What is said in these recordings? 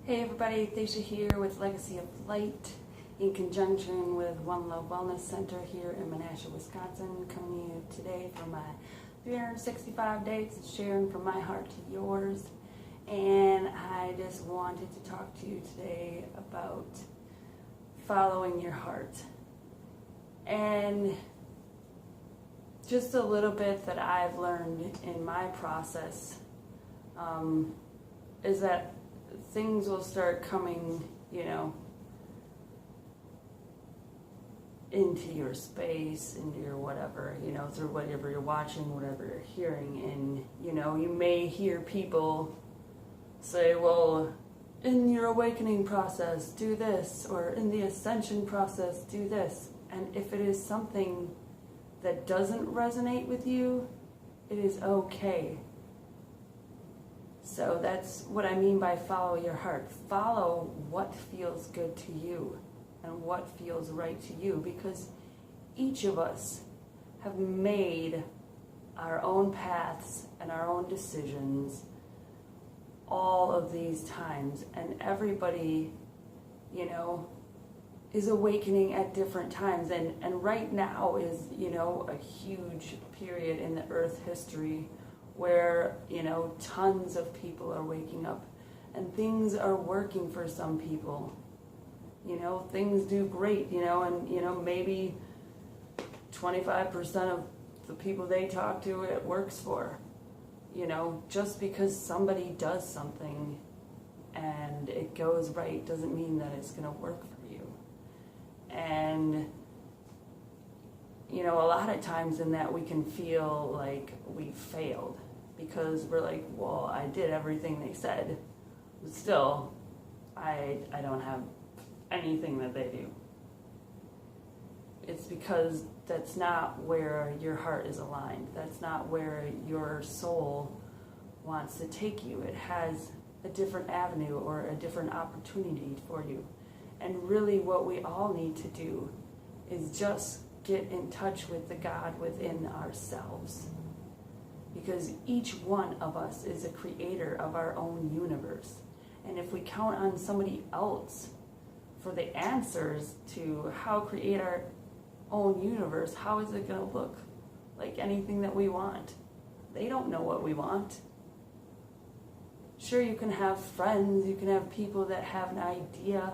Hey everybody, Thacia here with Legacy of Light in conjunction with One Love Wellness Center here in Menasha, Wisconsin, coming to you today for my 365 days of sharing from my heart to yours. And I just wanted to talk to you today about following your heart. And just a little bit that I've learned in my process is that things will start coming, into your space, into your whatever, through whatever you're watching, whatever you're hearing. And, you may hear people say, well, in your awakening process, do this, or in the ascension process, do this. And if it is something that doesn't resonate with you, it is okay. So that's what I mean by follow your heart. Follow what feels good to you and what feels right to you, because each of us have made our own paths and our own decisions all of these times, and everybody, is awakening at different times. And right now is, a huge period in the earth history where, tons of people are waking up and things are working for some people. Things do great, and, maybe 25% of the people they talk to it works for. Just because somebody does something and it goes right doesn't mean that it's going to work for you. And a lot of times in that we can feel like we failed because we're like, well, I did everything they said, but still I don't have anything that they do. It's because that's not where your heart is aligned. That's not where your soul wants to take you. It has a different avenue or a different opportunity for you. And really what we all need to do is just get in touch with the God within ourselves. Because each one of us is a creator of our own universe. And if we count on somebody else for the answers to how to create our own universe, how is it going to look like anything that we want? They don't know what we want. Sure, you can have friends, you can have people that have an idea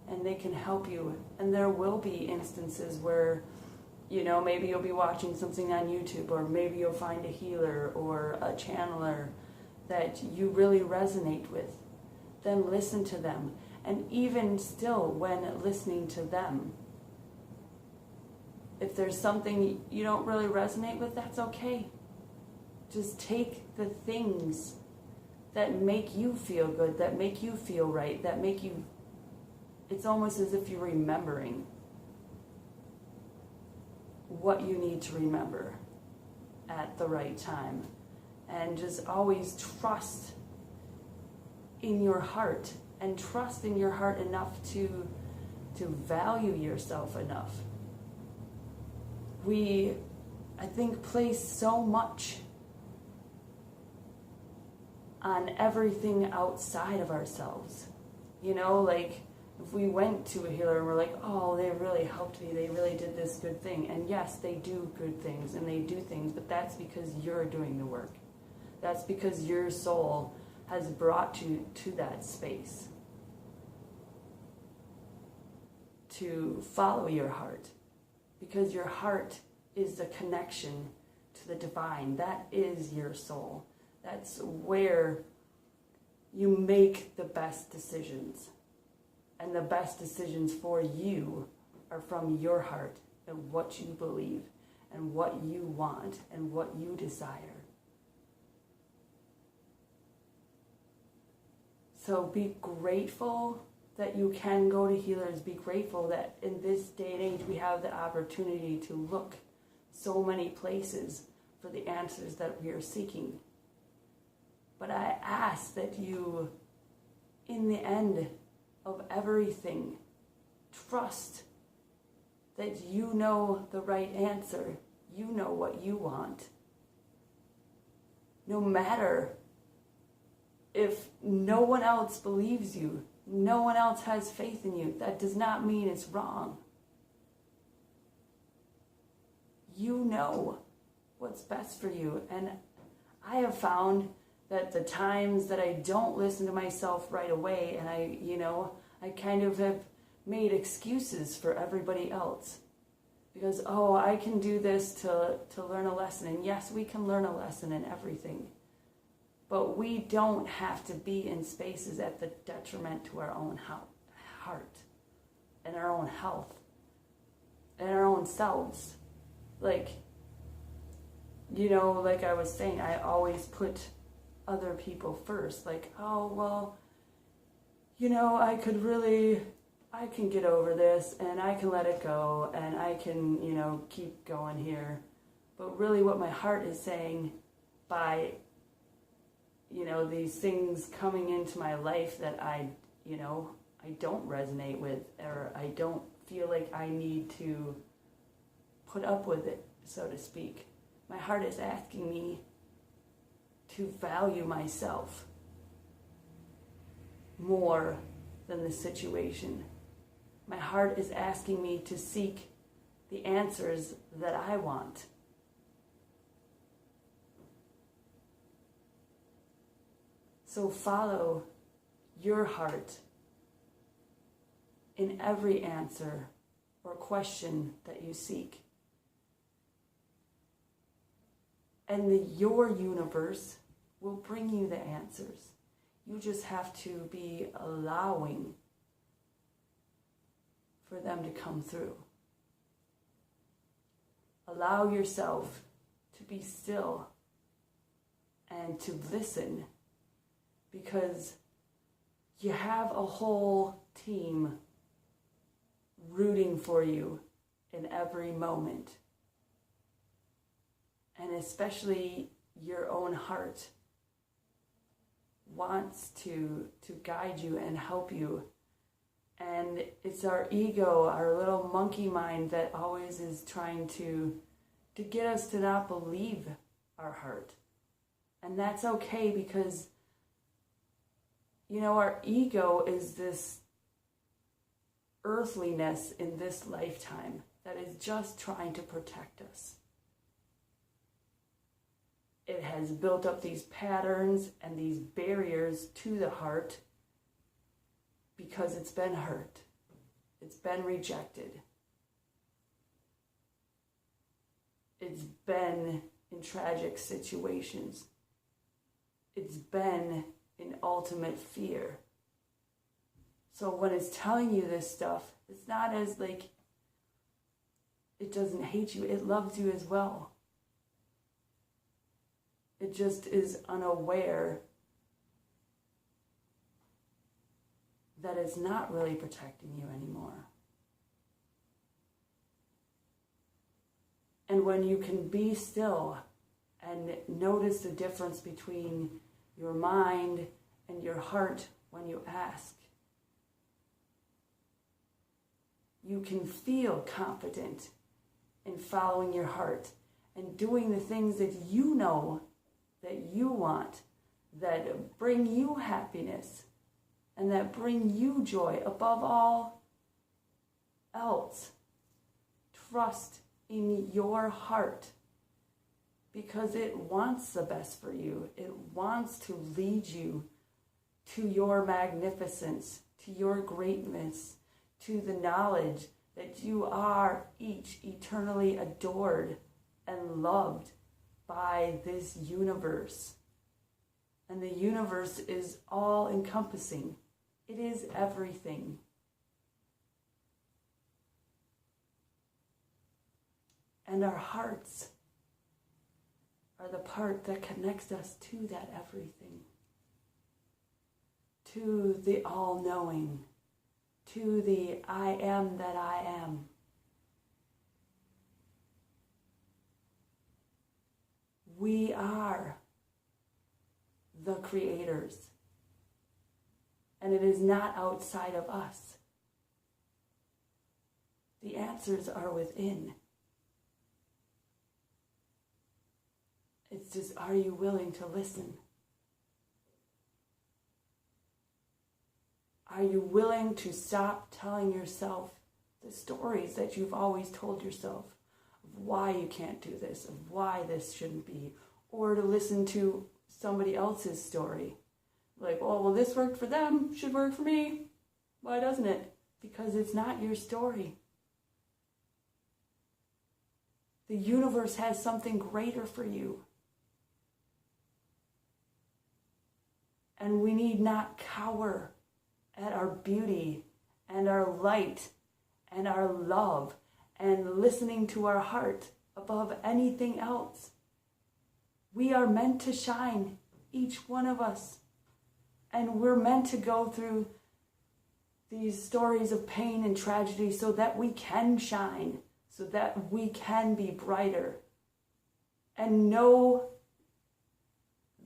and they can help you. And there will be instances where, maybe you'll be watching something on YouTube, or maybe you'll find a healer or a channeler that you really resonate with. Then listen to them. And even still, when listening to them, if there's something you don't really resonate with, that's okay. Just take the things that make you feel good, that make you feel right, that make you, it's almost as if you're remembering what you need to remember at the right time. And just always trust in your heart, and trust in your heart enough to value yourself enough. We, I think, place so much on everything outside of ourselves. Like if we went to a healer and we're like, oh, they really helped me, they really did this good thing. And yes, they do good things and they do things, but that's because you're doing the work. That's because your soul has brought you to that space to follow your heart, because your heart is the connection to the divine. That is your soul. That's where you make the best decisions, and the best decisions for you are from your heart and what you believe and what you want and what you desire. So be grateful that you can go to healers. Be grateful that in this day and age we have the opportunity to look so many places for the answers that we are seeking. But I ask that you, in the end of everything, trust that you know the right answer. You know what you want. No matter if no one else believes you, no one else has faith in you, that does not mean it's wrong. You know what's best for you. And I have found that the times that I don't listen to myself right away, and I kind of have made excuses for everybody else. Because, I can do this to learn a lesson. And yes, we can learn a lesson in everything. But we don't have to be in spaces at the detriment to our own heart and our own health and our own selves. Like I was saying, I always put other people first. Like, I can get over this and I can let it go and I can, keep going here. But really what my heart is saying by, these things coming into my life that I don't resonate with, or I don't feel like I need to put up with it, so to speak. My heart is asking me to value myself more than the situation. My heart is asking me to seek the answers that I want. So follow your heart in every answer or question that you seek. And your universe will bring you the answers. You just have to be allowing for them to come through. Allow yourself to be still and to listen, because you have a whole team rooting for you in every moment. And especially your own heart wants to guide you and help you. And it's our ego, our little monkey mind, that always is trying to get us to not believe our heart. And that's okay, because our ego is this earthliness in this lifetime that is just trying to protect us. It has built up these patterns and these barriers to the heart because it's been hurt. It's been rejected. It's been in tragic situations. It's been in ultimate fear. So when it's telling you this stuff, it's not as like it doesn't hate you, it loves you as well. It just is unaware that it's not really protecting you anymore. And when you can be still and notice the difference between your mind and your heart when you ask, you can feel confident in following your heart and doing the things that you know that you want, that bring you happiness and that bring you joy above all else. Trust in your heart, because it wants the best for you. It wants to lead you to your magnificence, to your greatness, to the knowledge that you are each eternally adored and loved by this universe. And the universe is all encompassing. It is everything. And our hearts are the part that connects us to that everything, to the all-knowing, to the I am that I am. We are the creators, and it is not outside of us. The answers are within. It's just, are you willing to listen? Are you willing to stop telling yourself the stories that you've always told yourself of why you can't do this, of why this shouldn't be, or to listen to somebody else's story? Like, oh, well, this worked for them, should work for me. Why doesn't it? Because it's not your story. The universe has something greater for you. And we need not cower at our beauty and our light and our love and listening to our heart above anything else. We are meant to shine, each one of us. And we're meant to go through these stories of pain and tragedy so that we can shine, so that we can be brighter. And know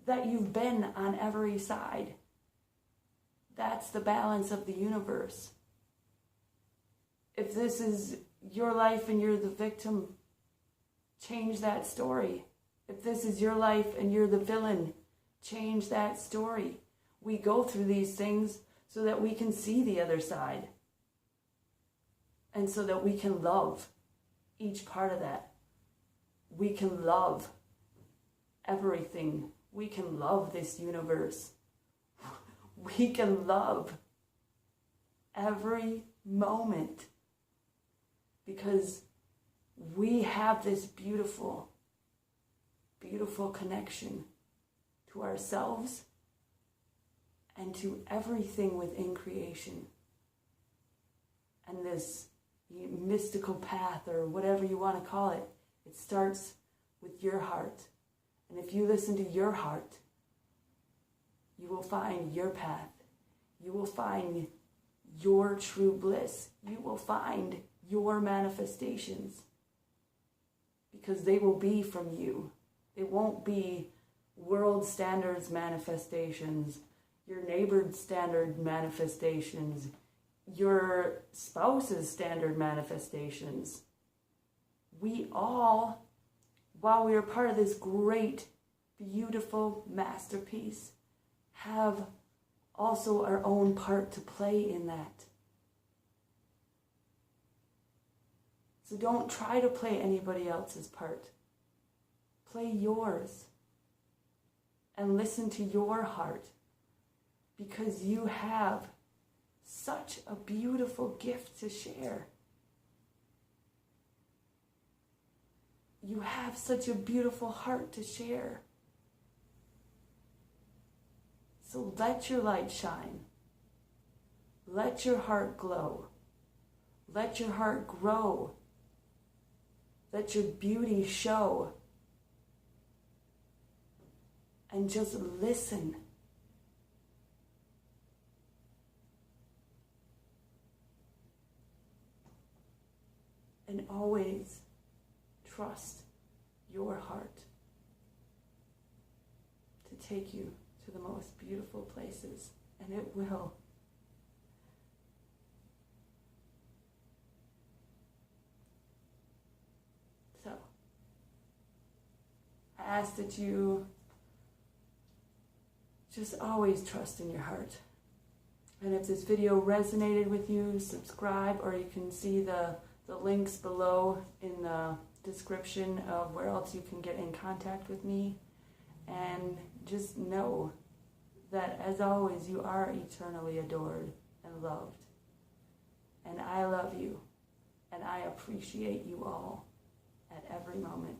that you've been on every side. That's the balance of the universe. If this is your life and you're the victim, change that story. If this is your life and you're the villain, change that story. We go through these things so that we can see the other side. And so that we can love each part of that. We can love everything. We can love this universe. We can love every moment. Because we have this beautiful, beautiful connection to ourselves and to everything within creation. And this mystical path, or whatever you want to call it, it starts with your heart. And if you listen to your heart, you will find your path. You will find your true bliss. You will find your manifestations. Because they will be from you. It won't be world standards manifestations, your neighbor's standard manifestations, your spouse's standard manifestations. We all, while we are part of this great, beautiful masterpiece, have also our own part to play in that. So don't try to play anybody else's part. Play yours. And listen to your heart. Because you have such a beautiful gift to share. You have such a beautiful heart to share. So let your light shine. Let your heart glow. Let your heart grow. Let your beauty show. And just listen. And always trust your heart to take you to the most beautiful places. And it will. So, I ask that you just always trust in your heart. And if this video resonated with you, subscribe, or you can see the links below in the description of where else you can get in contact with me. And just know that, as always, you are eternally adored and loved. And I love you. And I appreciate you all at every moment.